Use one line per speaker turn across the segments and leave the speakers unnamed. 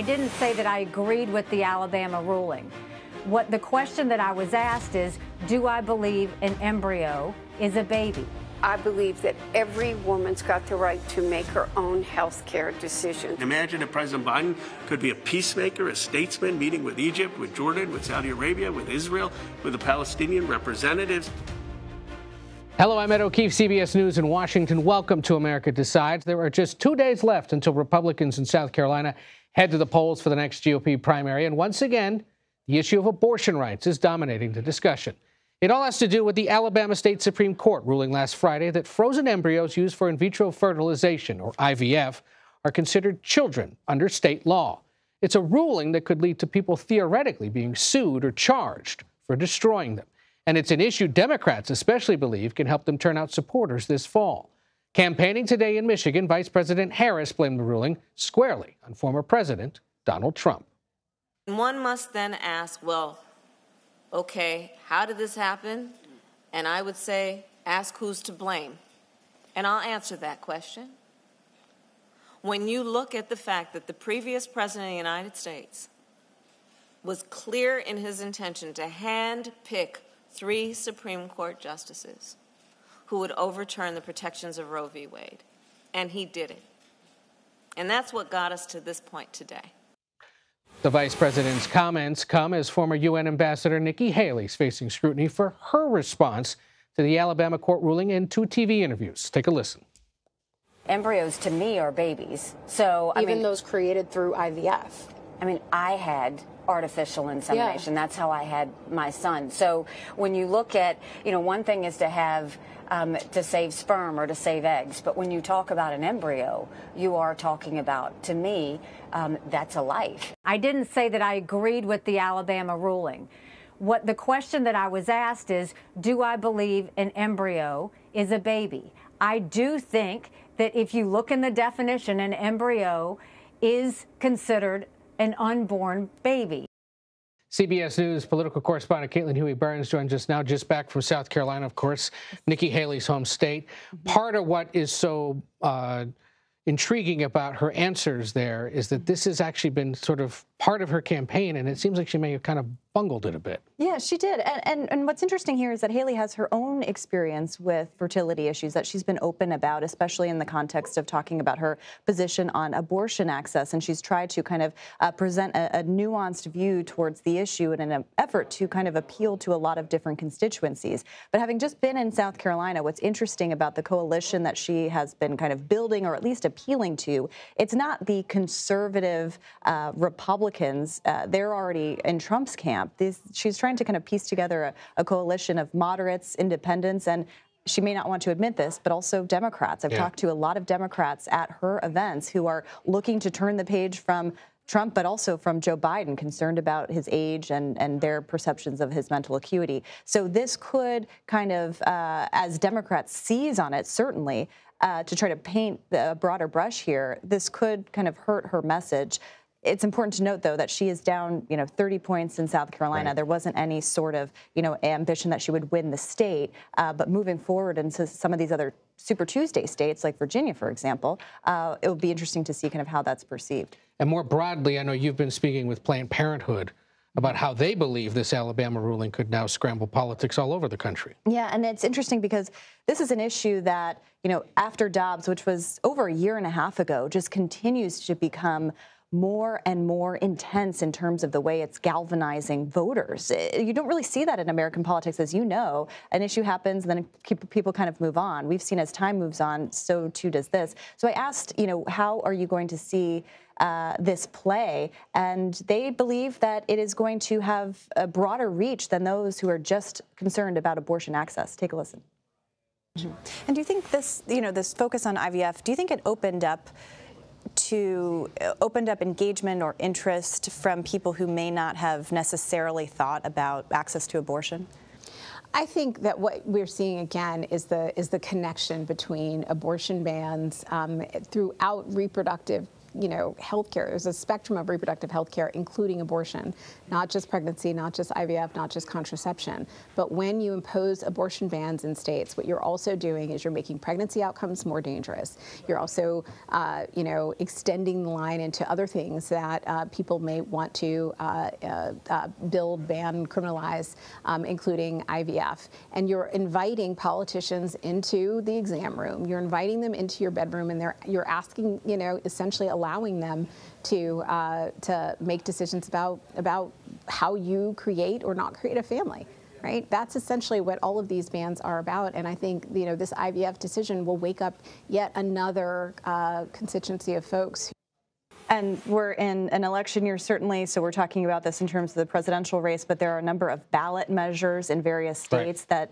I didn't say that I agreed with the Alabama ruling. The question that I was asked is, do I believe an embryo is a baby?
I believe that every woman's got the right to make her own health care decision.
Imagine if President Biden could be a peacemaker, a statesman, meeting with Egypt, with Jordan, with Saudi Arabia, with Israel, with the Palestinian representatives.
Hello, I'm Ed O'Keefe, CBS News in Washington. Welcome to America Decides. There are just 2 days left until Republicans in South Carolina head to the polls for the next GOP primary. And once again, the issue of abortion rights is dominating the discussion. It all has to do with the Alabama State Supreme Court ruling last Friday that frozen embryos used for in vitro fertilization, or IVF, are considered children under state law. It's a ruling that could lead to people theoretically being sued or charged for destroying them. And it's an issue Democrats especially believe can help them turn out supporters this fall. Campaigning today in Michigan, Vice President Harris blamed the ruling squarely on former President Donald Trump.
One must then ask, well, okay, how did this happen? And I would say, ask who's to blame. And I'll answer that question. When you look at the fact that the previous president of the United States was clear in his intention to hand-pick 3 Supreme Court justices who would overturn the protections of Roe v. Wade, and he did it. And that's what got us to this point today.
The vice president's comments come as former UN Ambassador Nikki Haley is facing scrutiny for her response to the Alabama court ruling in 2 TV interviews. Take a listen.
Embryos to me are babies. So
even those created through IVF.
I mean, I had artificial insemination. Yeah. That's how I had my son. So when you look at, one thing is to have to save sperm or to save eggs, but when you talk about an embryo, you are talking about, to me, that's a life. I didn't say that I agreed with the Alabama ruling. The question that I was asked is, do I believe an embryo is a baby? I do think that if you look in the definition, an embryo is considered an unborn baby.
CBS News political correspondent Caitlin Huey-Burns joins us now, just back from South Carolina, of course, Nikki Haley's home state. Part of what is so intriguing about her answers there is that this has actually been sort of part of her campaign, and it seems like she may have kind of bungled it a bit.
Yeah, she did. And what's interesting here is that Haley has her own experience with fertility issues that she's been open about, especially in the context of talking about her position on abortion access. And she's tried to kind of present a nuanced view towards the issue in an effort to kind of appeal to a lot of different constituencies. But having just been in South Carolina, what's interesting about the coalition that she has been kind of building or at least appealing to, it's not the conservative Republicans. They're already in Trump's camp. She's trying to kind of piece together a coalition of moderates, independents, and she may not want to admit this, but also Democrats. I've talked to a lot of Democrats at her events who are looking to turn the page from Trump, but also from Joe Biden, concerned about his age and their perceptions of his mental acuity. So this could kind of, as Democrats seize on it, certainly, to try to paint a broader brush here, this could kind of hurt her message. It's important to note, though, that she is down, 30 points in South Carolina. Right. There wasn't any sort of, ambition that she would win the state. But moving forward into some of these other Super Tuesday states, like Virginia, for example, it will be interesting to see kind of how that's perceived. And more broadly, I know you've been speaking with Planned Parenthood about how they believe this Alabama ruling could now scramble politics all over the country. Yeah, and it's interesting because this is an issue that, after Dobbs, which was over a year and a half ago, just continues to become more and more intense in terms of the way it's galvanizing voters. You don't really see that in American politics, as you know. An issue happens, and then people kind of move on. We've seen as time moves on, so too does this. So I asked, how are you going to see this play? And they believe that it is going to have a broader reach than those who are just concerned about abortion access. Take a listen. Mm-hmm. And do you think this, this focus on IVF, do you think it opened up engagement or interest from people who may not have necessarily thought about access to abortion?
I think that what we're seeing again is the connection between abortion bans throughout reproductive healthcare. There's a spectrum of reproductive health care, including abortion, not just pregnancy, not just IVF, not just contraception. But when you impose abortion bans in states, what you're also doing is you're making pregnancy outcomes more dangerous. You're also, extending the line into other things that people may want to build, ban, criminalize, including IVF. And you're inviting politicians into the exam room. You're inviting them into your bedroom, and you're asking, essentially allowing them to make decisions about how you create or not create a family. Right? That's essentially what all of these bans are about. And I think, this IVF decision will wake up yet another constituency of folks.
And we're in an election year, certainly, so we're talking about this in terms of the presidential race, but there are a number of ballot measures in various states that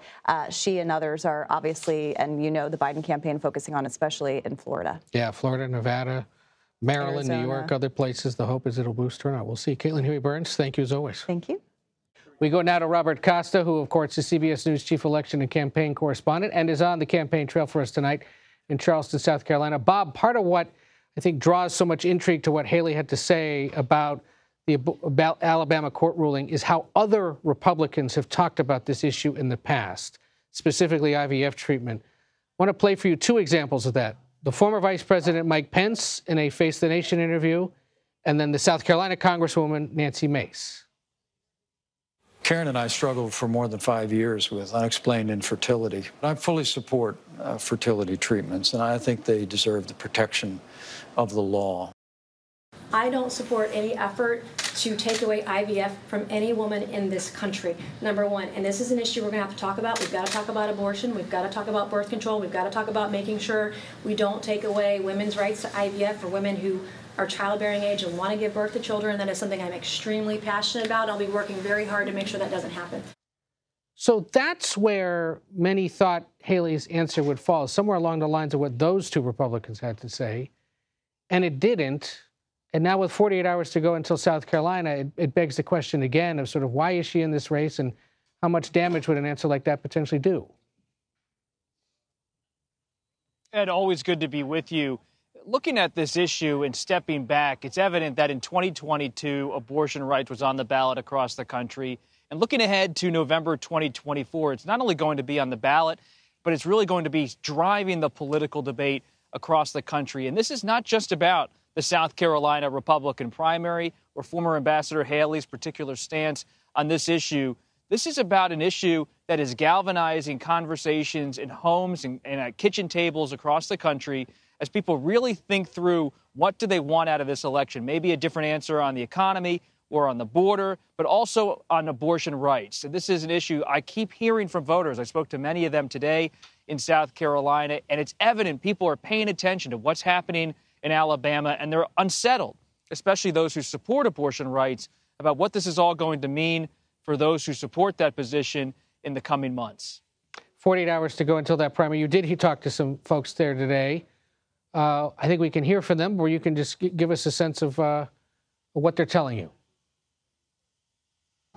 she and others are obviously, and the Biden campaign focusing on, especially in Florida. Yeah,
Florida, Nevada, Maryland, Arizona. New York, other places. The hope is it'll boost turnout. We'll see. Caitlin Huey-Burns, thank you as always.
Thank you.
We go now to Robert Costa, who, of course, is CBS News chief election and campaign correspondent and is on the campaign trail for us tonight in Charleston, South Carolina. Bob, part of what I think draws so much intrigue to what Haley had to say about the Alabama court ruling is how other Republicans have talked about this issue in the past, specifically IVF treatment. I want to play for you two examples of that. The former Vice President Mike Pence in a Face the Nation interview, and then the South Carolina Congresswoman Nancy Mace.
Karen and I struggled for more than 5 years with unexplained infertility. I fully support fertility treatments, and I think they deserve the protection of the law.
I don't support any effort to take away IVF from any woman in this country, number one. And this is an issue we're going to have to talk about. We've got to talk about abortion. We've got to talk about birth control. We've got to talk about making sure we don't take away women's rights to IVF for women who are childbearing age and want to give birth to children. That is something I'm extremely passionate about. I'll be working very hard to make sure that doesn't happen.
So that's where many thought Haley's answer would fall, somewhere along the lines of what those two Republicans had to say. And it didn't. And now with 48 hours to go until South Carolina, it begs the question again of sort of why is she in this race and how much damage would an answer like that potentially do?
Ed, always good to be with you. Looking at this issue and stepping back, it's evident that in 2022, abortion rights was on the ballot across the country. And looking ahead to November 2024, it's not only going to be on the ballot, but it's really going to be driving the political debate across the country. And this is not just about the South Carolina Republican primary or former Ambassador Haley's particular stance on this issue. This is about an issue that is galvanizing conversations in homes and at kitchen tables across the country as people really think through what do they want out of this election. Maybe a different answer on the economy or on the border, but also on abortion rights. And this is an issue I keep hearing from voters. I spoke to many of them today in South Carolina, and it's evident people are paying attention to what's happening in Alabama, and they're unsettled, especially those who support abortion rights, about what this is all going to mean for those who support that position in the coming months.
48 hours to go until that primary. You did talk to some folks there today. I think we can hear from them, or you can just give us a sense of what they're telling you.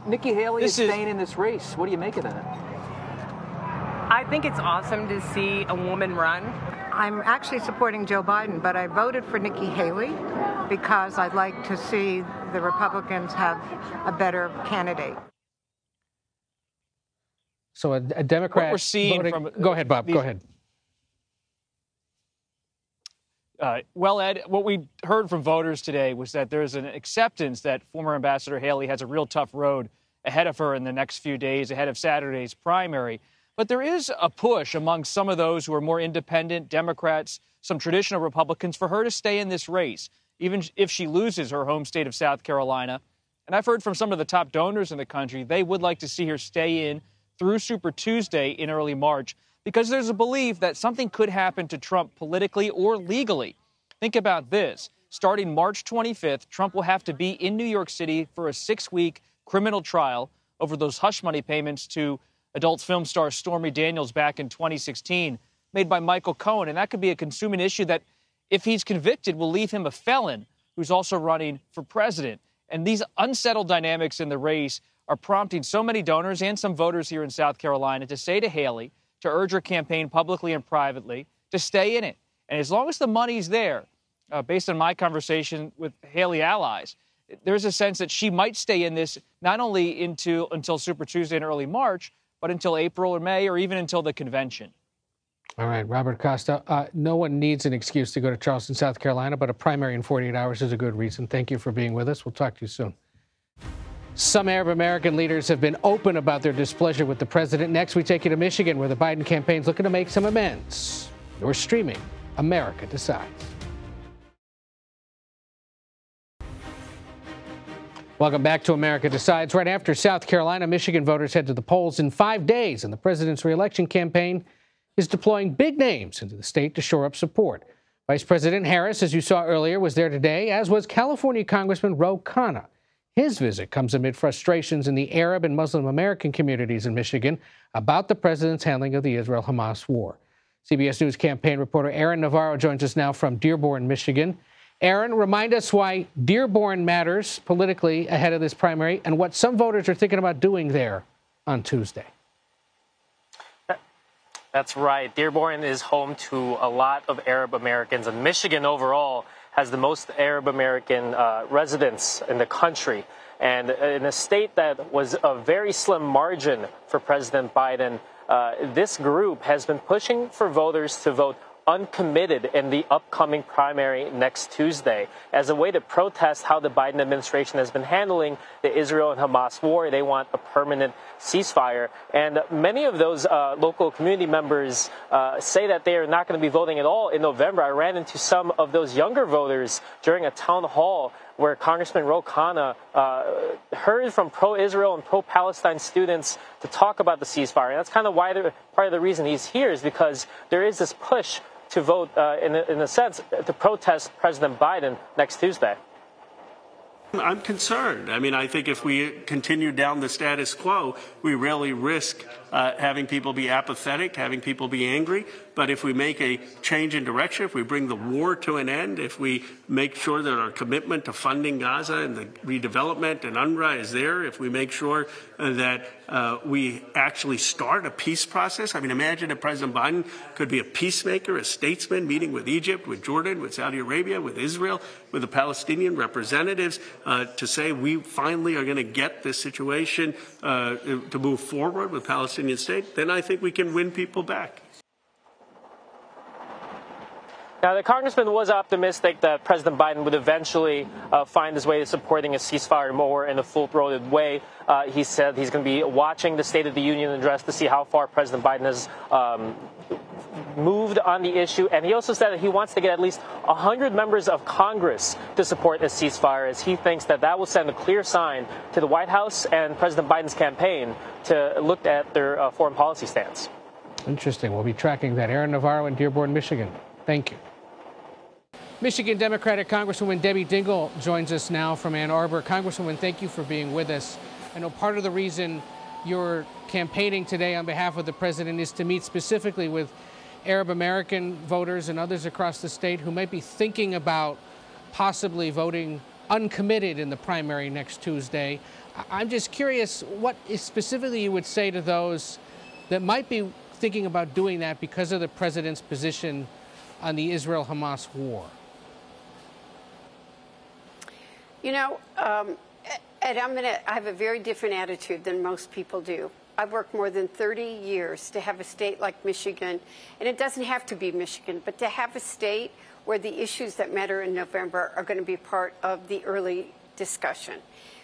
Nikki Haley is staying in this race. What do you make of that?
I think it's awesome to see a woman run.
I'm actually supporting Joe Biden, but I voted for Nikki Haley because I'd like to see the Republicans have a better candidate.
So a Democrat
what we're seeing
voting,
from
go ahead, Bob. Go ahead.
Well, Ed, what we heard from voters today was that there's an acceptance that former Ambassador Haley has a real tough road ahead of her in the next few days, ahead of Saturday's primary. But there is a push among some of those who are more independent Democrats, some traditional Republicans, for her to stay in this race, even if she loses her home state of South Carolina. And I've heard from some of the top donors in the country, they would like to see her stay in through Super Tuesday in early March, because there's a belief that something could happen to Trump politically or legally. Think about this. Starting March 25th, Trump will have to be in New York City for a 6-week criminal trial over those hush money payments to adult film star Stormy Daniels back in 2016, made by Michael Cohen. And that could be a consuming issue that, if he's convicted, will leave him a felon who's also running for president. And these unsettled dynamics in the race are prompting so many donors and some voters here in South Carolina to say to Haley, to urge her campaign publicly and privately, to stay in it. And as long as the money's there, based on my conversation with Haley allies, there's a sense that she might stay in this not only until Super Tuesday in early March, but until April or May, or even until the convention.
All right, Robert Costa, no one needs an excuse to go to Charleston, South Carolina, but a primary in 48 hours is a good reason. Thank you for being with us. We'll talk to you soon. Some Arab American leaders have been open about their displeasure with the president. Next, we take you to Michigan, where the Biden campaign's looking to make some amends. You're streaming America Decides. Welcome back to America Decides. Right after South Carolina, Michigan voters head to the polls in 5 days, and the president's reelection campaign is deploying big names into the state to shore up support. Vice President Harris, as you saw earlier, was there today, as was California Congressman Ro Khanna. His visit comes amid frustrations in the Arab and Muslim American communities in Michigan about the president's handling of the Israel-Hamas war. CBS News campaign reporter Aaron Navarro joins us now from Dearborn, Michigan. Aaron, remind us why Dearborn matters politically ahead of this primary and what some voters are thinking about doing there on Tuesday.
That's right. Dearborn is home to a lot of Arab Americans, and Michigan overall has the most Arab American residents in the country. And in a state that was a very slim margin for President Biden, this group has been pushing for voters to vote uncommitted in the upcoming primary next Tuesday as a way to protest how the Biden administration has been handling the Israel and Hamas war. They want a permanent ceasefire. And many of those local community members say that they are not going to be voting at all in November. I ran into some of those younger voters during a town hall where Congressman Ro Khanna heard from pro-Israel and pro-Palestine students to talk about the ceasefire. And that's kind of why part of the reason he's here is because there is this push to vote, in a sense, to protest President Biden next Tuesday.
I'm concerned. I mean, I think if we continue down the status quo, we really risk having people be apathetic, having people be angry. But if we make a change in direction, if we bring the war to an end, if we make sure that our commitment to funding Gaza and the redevelopment and UNRWA is there, if we make sure that we actually start a peace process. I mean, imagine if President Biden could be a peacemaker, a statesman, meeting with Egypt, with Jordan, with Saudi Arabia, with Israel, with the Palestinian representatives to say we finally are going to get this situation to move forward with Palestinian state, then I think we can win people back.
Now, the congressman was optimistic that President Biden would eventually find his way to supporting a ceasefire more in a full-throated way. He said he's going to be watching the State of the Union address to see how far President Biden has moved on the issue. And he also said that he wants to get at least 100 members of Congress to support a ceasefire, as he thinks that that will send a clear sign to the White House and President Biden's campaign to look at their foreign policy stance.
Interesting. We'll be tracking that. Aaron Navarro in Dearborn, Michigan. Thank you. Michigan Democratic Congresswoman Debbie Dingell joins us now from Ann Arbor. Congresswoman, thank you for being with us. I know part of the reason you're campaigning today on behalf of the president is to meet specifically with Arab American voters and others across the state who might be thinking about possibly voting uncommitted in the primary next Tuesday. I'm just curious what specifically you would say to those that might be thinking about doing that because of the president's position on the Israel-Hamas war.
You know, and I have a very different attitude than most people do. I've worked more than 30 years to have a state like Michigan, and it doesn't have to be Michigan, but to have a state where the issues that matter in November are going to be part of the early discussion.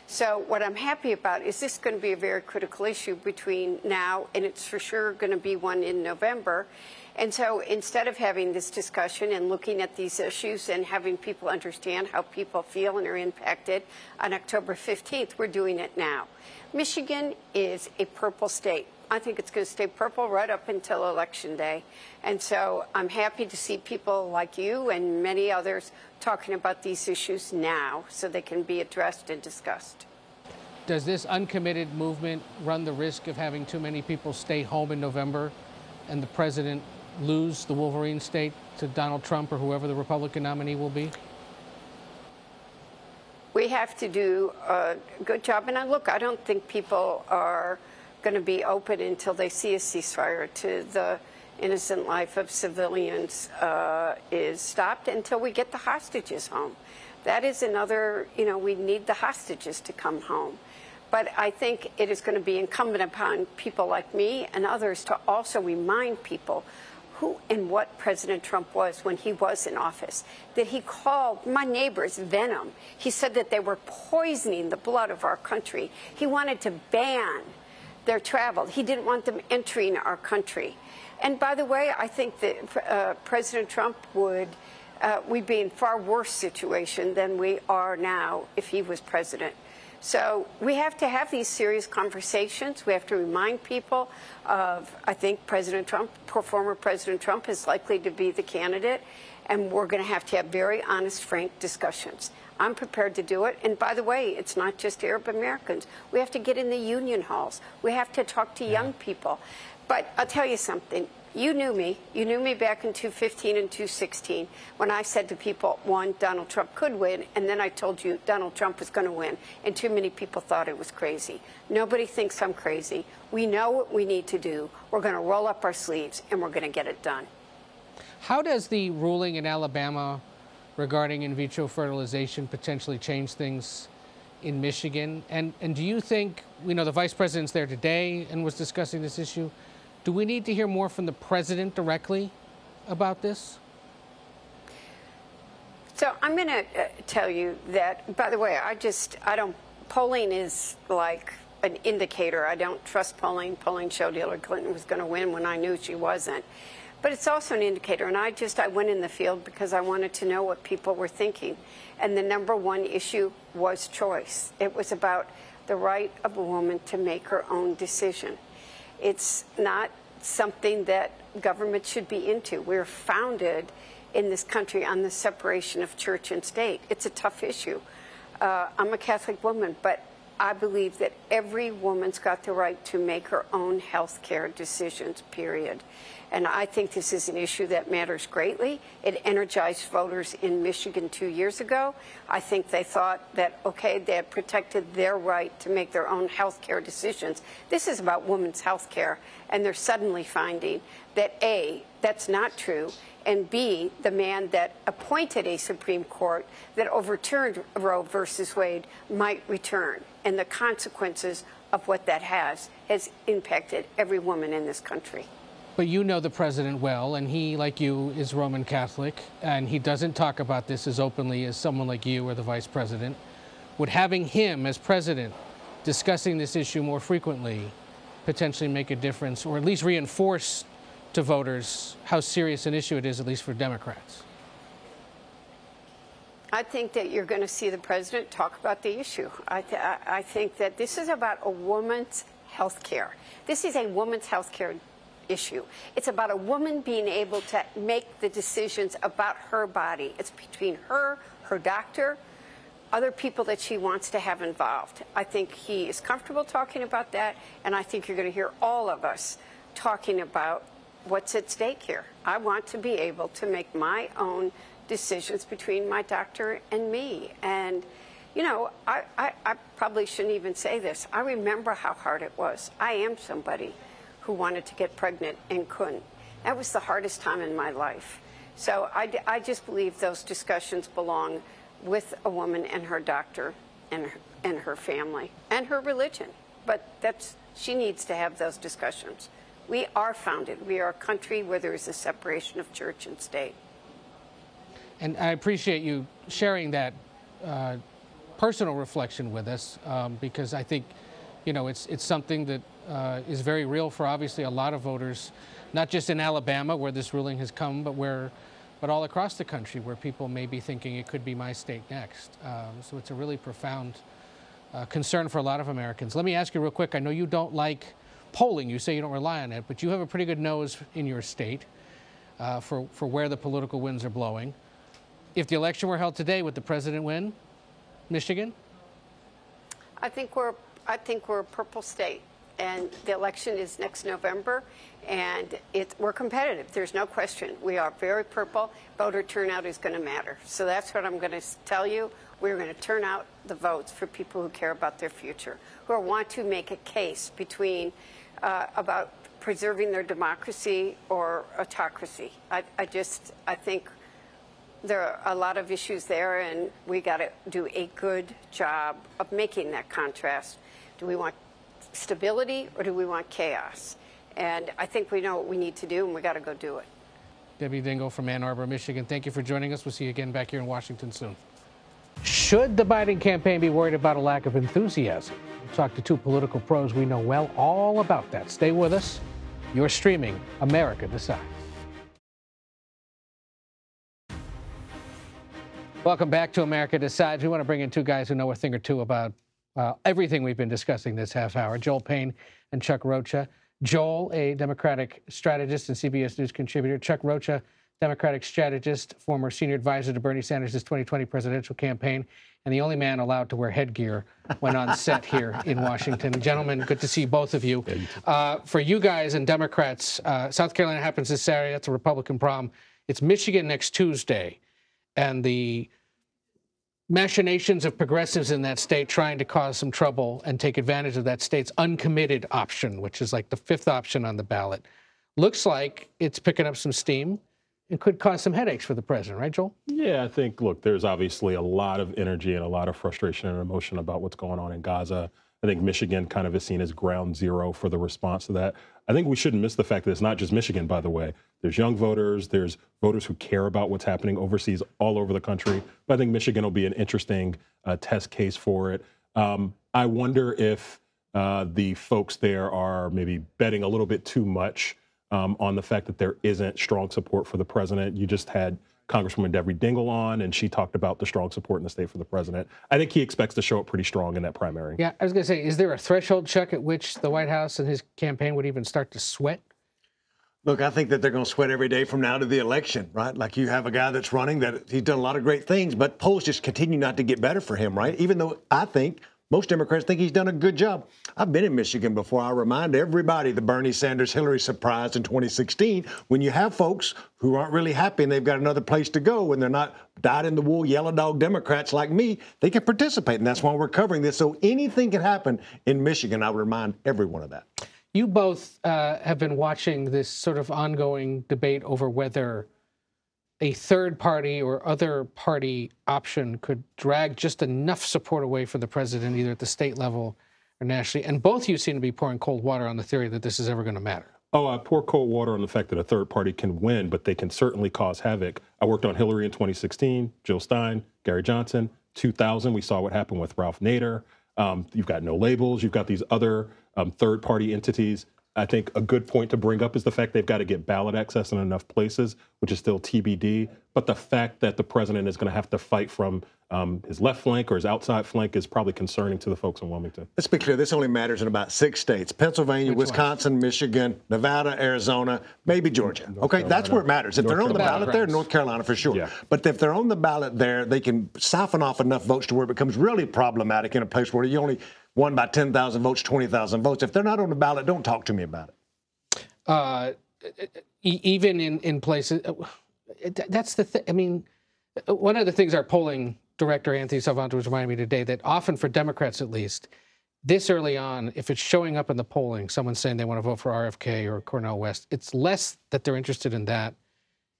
So what I'm happy about is this is going to be a very critical issue between now and it's for sure going to be one in November. And so instead of having this discussion and looking at these issues and having people understand how people feel and are impacted on October 15th, we're doing it now. Michigan is a purple state. I think it's going to stay purple right up until Election Day. And so I'm happy to see people like you and many others talking about these issues now so they can be addressed and discussed.
Does this uncommitted movement run the risk of having too many people stay home in November and the president lose the Wolverine state to Donald Trump or whoever the Republican nominee will be?
We have to do a good job. And look, I don't think people are going to be open until they see a ceasefire. To the innocent life of civilians is stopped until we get the hostages home. That is another, we need the hostages to come home. But I think it is going to be incumbent upon people like me and others to also remind people who and what President Trump was when he was in office, that he called my neighbors venom. He said that they were poisoning the blood of our country. He wanted to ban their travel. He didn't want them entering our country. And by the way, I think that President Trump we'd be in far worse situation than we are now if he was president. So we have to have these serious conversations. We have to remind people of, I think President Trump, former President Trump is likely to be the candidate, and we're going to have very honest, frank discussions. I'm prepared to do it. And by the way, it's not just Arab Americans. We have to get in the union halls. We have to talk to young people. But I'll tell you something. You knew me. You knew me back in 2015 and 2016 when I said to people, one, Donald Trump could win, and then I told you Donald Trump was going to win, and too many people thought it was crazy. Nobody thinks I'm crazy. We know what we need to do. We're going to roll up our sleeves, and we're going to get it done.
How does the ruling in Alabama regarding in vitro fertilization potentially change things in Michigan? And do you think, the vice president's there today and was discussing this issue. Do we need to hear more from the president directly about this?
So I'm going to tell you that, by the way, polling is like an indicator. I don't trust polling. Polling showed Hillary Clinton was going to win when I knew she wasn't. But it's also an indicator. And I went in the field because I wanted to know what people were thinking. And the number one issue was choice. It was about the right of a woman to make her own decision. It's not something that government should be into. We're founded in this country on the separation of church and state. It's a tough issue. I'm a Catholic woman, but I believe that every woman's got the right to make her own health care decisions, period. And I think this is an issue that matters greatly. It energized voters in Michigan 2 years ago. I think they thought that, okay, they had protected their right to make their own health care decisions. This is about women's health care, and they're suddenly finding that, A, that's not true, and B, the man that appointed a Supreme Court that overturned Roe versus Wade might return. And the consequences of what that has impacted every woman in this country.
But you know the president well, and he, like you, is Roman Catholic, and he doesn't talk about this as openly as someone like you or the vice president. Would having him as president discussing this issue more frequently potentially make a difference, or at least reinforce to voters how serious an issue it is, at least for Democrats?
I think that you're going to see the president talk about the issue. I think that this is about a woman's health care. This is a woman's health care issue. It's about a woman being able to make the decisions about her body. It's between her, her doctor, other people that she wants to have involved. I think he is comfortable talking about that, and I think you're going to hear all of us talking about what's at stake here. I want to be able to make my own decisions between my doctor and me. And, I probably shouldn't even say this. I remember how hard it was. I am somebody who wanted to get pregnant and couldn't. That was the hardest time in my life. So I just believe those discussions belong with a woman and her doctor and her family and her religion. But she needs to have those discussions. We are founded. We are a country where there is a separation of church and state.
And I appreciate you sharing that personal reflection with us, because I think, it's something that is very real for obviously a lot of voters, not just in Alabama where this ruling has come, but all across the country where people may be thinking it could be my state next. So it's a really profound concern for a lot of Americans. Let me ask you real quick. I know you don't like polling. You say you don't rely on it, but you have a pretty good nose in your state for where the political winds are blowing. If the election were held today, would the president win Michigan?
I think we're a purple state, and the election is next November, and we're competitive. There's no question. We are very purple. Voter turnout is going to matter. So that's what I'm going to tell you. We're going to turn out the votes for people who care about their future, who want to make a case between about preserving their democracy or autocracy. I think there are a lot of issues there, and we got to do a good job of making that contrast. Do we want stability or do we want chaos? And I think we know what we need to do, and we got to go do it.
Debbie Dingell from Ann Arbor, Michigan, thank you for joining us. We'll see you again back here in Washington soon. Should the Biden campaign be worried about a lack of enthusiasm? We'll talk to two political pros we know well all about that. Stay with us. You're streaming America Decides. Welcome back to America Decides. We want to bring in two guys who know a thing or two about everything we've been discussing this half hour, Joel Payne and Chuck Rocha. Joel, a Democratic strategist and CBS News contributor. Chuck Rocha, Democratic strategist, former senior advisor to Bernie Sanders' 2020 presidential campaign, and the only man allowed to wear headgear when on set here in Washington. Gentlemen, good to see both of you. For you guys and Democrats, South Carolina happens this Saturday. That's a Republican problem. It's Michigan next Tuesday, and the machinations of progressives in that state trying to cause some trouble and take advantage of that state's uncommitted option, which is like the fifth option on the ballot. Looks like it's picking up some steam and could cause some headaches for the president, right, Joel?
Yeah, I think, look, there's obviously a lot of energy and a lot of frustration and emotion about what's going on in Gaza. I think Michigan kind of is seen as ground zero for the response to that. I think we shouldn't miss the fact that it's not just Michigan, by the way. There's young voters, there's voters who care about what's happening overseas all over the country. But I think Michigan will be an interesting test case for it. I wonder if the folks there are maybe betting a little bit too much on the fact that there isn't strong support for the president. You just had Congresswoman Debbie Dingell on, and she talked about the strong support in the state for the president. I think he expects to show up pretty strong in that primary.
Yeah, I was going to say, is there a threshold, Chuck, at which the White House and his campaign would even start to sweat?
Look, I think that they're going to sweat every day from now to the election, right? Like you have a guy that's running that he's done a lot of great things, but polls just continue not to get better for him, right? Even though I think most Democrats think he's done a good job. I've been in Michigan before. I remind everybody the Bernie Sanders-Hillary surprise in 2016. When you have folks who aren't really happy and they've got another place to go and they're not dyed-in-the-wool yellow dog Democrats like me, they can participate, and that's why we're covering this. So anything can happen in Michigan. I would remind everyone of that.
You both have been watching this sort of ongoing debate over whether a third party or other party option could drag just enough support away from the president, either at the state level or nationally. And both of you seem to be pouring cold water on the theory that this is ever going to matter.
Oh, I pour cold water on the fact that a third party can win, but they can certainly cause havoc. I worked on Hillary in 2016, Jill Stein, Gary Johnson. 2000, we saw what happened with Ralph Nader. You've got No Labels. You've got these other third party entities. I think a good point to bring up is the fact they've got to get ballot access in enough places, which is still TBD. But the fact that the president is going to have to fight from his left flank or his outside flank is probably concerning to the folks in Wilmington.
Let's be clear. This only matters in about 6 states: Pennsylvania, Wisconsin, Michigan, Nevada, Arizona, maybe Georgia. Okay, that's where it matters. If they're on the ballot there, North Carolina for sure. Yeah. But if they're on the ballot there, they can siphon off enough votes to where it becomes really problematic in a place where you only won by 10,000 votes, 20,000 votes. If they're not on the ballot, don't talk to me about it.
Even in places, that's the thing. I mean, one of the things our polling director, Anthony Salvanto, was reminding me today, that often for Democrats at least, this early on, if it's showing up in the polling, someone's saying they want to vote for RFK or Cornel West, it's less that they're interested in that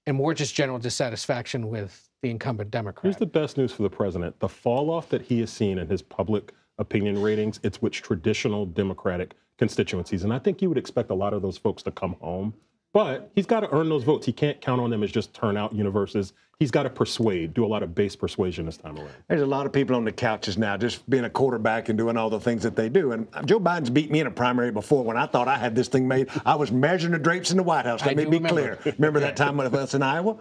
and more just general dissatisfaction with the incumbent Democrat.
Here's the best news for the president. The fall off that he has seen in his public opinion ratings, it's with traditional Democratic constituencies. And I think you would expect a lot of those folks to come home. But he's got to earn those votes. He can't count on them as just turnout universes. He's got to persuade, do a lot of base persuasion this time around.
There's a lot of people on the couches now just being a quarterback and doing all the things that they do. And Joe Biden's beat me in a primary before when I thought I had this thing made. I was measuring the drapes in the White House. Let me be clear. Remember that time with us in Iowa?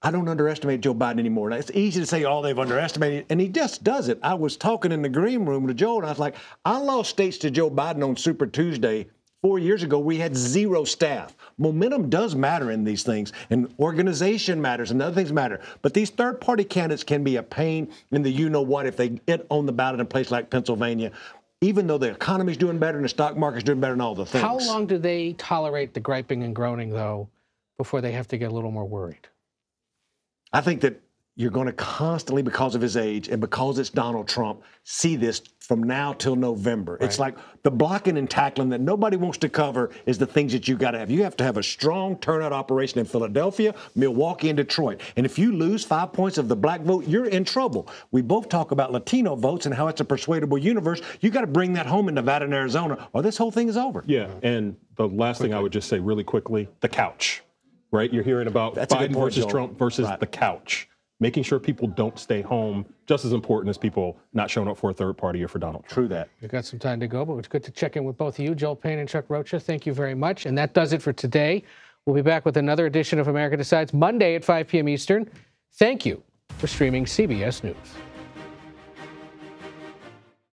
I don't underestimate Joe Biden anymore. It's easy to say, oh, they've underestimated, and he just does it. I was talking in the green room to Joe, and I was like, I lost states to Joe Biden on Super Tuesday 4 years ago. We had 0 staff. Momentum does matter in these things, and organization matters, and other things matter. But these third-party candidates can be a pain in the you-know-what if they get on the ballot in a place like Pennsylvania, even though the economy's doing better and the stock market's doing better and all the things.
How long do they tolerate the griping and groaning, though, before they have to get a little more worried?
I think that you're going to constantly, because of his age and because it's Donald Trump, see this from now till November. Right. It's like the blocking and tackling that nobody wants to cover is the things that you got to have. You have to have a strong turnout operation in Philadelphia, Milwaukee, and Detroit. And if you lose 5 points of the black vote, you're in trouble. We both talk about Latino votes and how it's a persuadable universe. You got to bring that home in Nevada and Arizona, or this whole thing is over.
Yeah, and the last thing I would just say really quickly, the couch, right? You're hearing about Biden versus Trump versus the couch. Making sure people don't stay home, just as important as people not showing up for a third party or for Donald Trump.
True that.
We've got some time to go, but it's good to check in with both of you, Joel Payne and Chuck Rocha. Thank you very much. And that does it for today. We'll be back with another edition of America Decides Monday at 5 p.m. Eastern. Thank you for streaming CBS News.